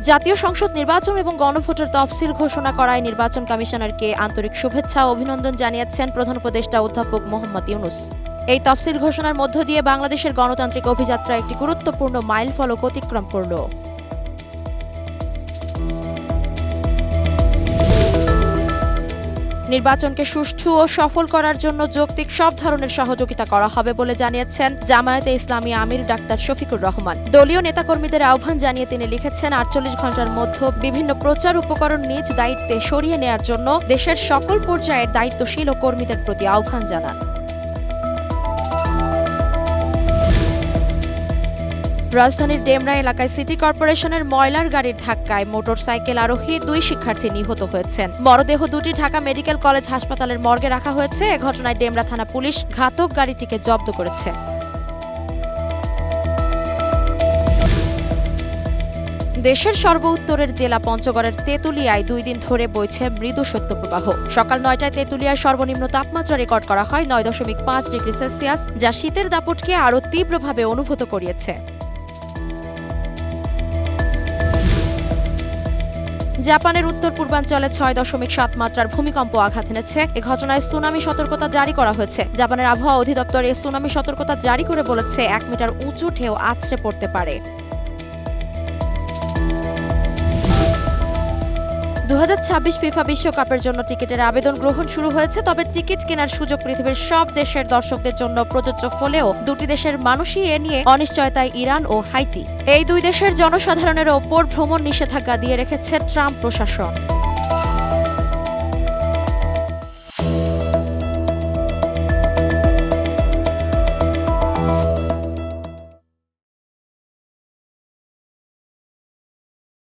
জাতীয় সংসদ নির্বাচন এবং গণভোটের তফসিল ঘোষণা করায় নির্বাচন কমিশনারকে আন্তরিক শুভেচ্ছা ও অভিনন্দন জানিয়েছেন প্রধান উপদেষ্টা অধ্যাপক মোহাম্মদ ইউনূস। এই তফসিল ঘোষণার মধ্য দিয়ে বাংলাদেশের গণতান্ত্রিক অভিযাত্রা একটি গুরুত্বপূর্ণ মাইলফলক অতিক্রম করল। নির্বাচনকে সুষ্ঠু ও সফল করার জন্য যৌক্তিক সব ধরনের সহযোগিতা করা হবে বলে জানিয়েছেন জামায়াতে ইসলামী আমির ডাক্তার শফিকুর রহমান। দলীয় নেতাকর্মীদের আহ্বান জানিয়ে তিনি লিখেছেন, ৪৮ ঘণ্টার মধ্যে বিভিন্ন প্রচার উপকরণ নিজ দায়িত্বে সরিয়ে নেয়ার জন্য দেশের সকল পর্যায়ের দায়িত্বশীল ও কর্মীদের প্রতি আহ্বান জানান। রাজধানীর ডেমরা এলাকায় সিটি কর্পোরেশনের ময়লার গাড়ির ধাক্কায় মোটরসাইকেল আরোহী ২ শিক্ষার্থী নিহত হয়েছেন। মরদেহ দুটি ঢাকা মেডিকেল কলেজ হাসপাতালের মর্গে রাখা হয়েছে। এ ঘটনায় ডেমরা থানা পুলিশ ঘাতক গাড়িটিকে জব্দ করেছে। দেশের সর্বোত্তরের জেলা পঞ্চগড়ের তেঁতুলিয়ায় ২ দিন ধরে বইছে মৃদু শৈত্যপ্রবাহ। সকাল ৯টায় তেঁতুলিয়ায় সর্বনিম্ন তাপমাত্রা রেকর্ড করা হয় ৯.৫ ডিগ্রি সেলসিয়াস, যা শীতের দাপটকে আরও তীব্রভাবে অনুভূত করিয়েছে। জাপানের উত্তর পূর্বাঞ্চলে ৬.৭ মাত্রার ভূমিকম্প আঘাত এনেছে। এ ঘটনায় সুনামি সতর্কতা জারি করা হয়েছে। জাপানের আবহাওয়া অধিদপ্তর এই সুনামি সতর্কতা জারি করে বলেছে ১ মিটার উঁচু ঢেউ আছড়ে পড়তে পারে। ২০২৬ ফিফা বিশ্বকাপের জন্য টিকিটের আবেদন গ্রহণ শুরু হয়েছে। তবে টিকিট কেনার সুযোগ পৃথিবীর সব দেশের দর্শকদের জন্য প্রযোজ্য হলেও দুটি দেশের মানুষই এ নিয়ে অনিশ্চয়তায় ইরান ও হাইতি। এই ২ দেশের জনসাধারণের ওপর ভ্রমণ নিষেধাজ্ঞা দিয়ে রেখেছে ট্রাম্প প্রশাসন।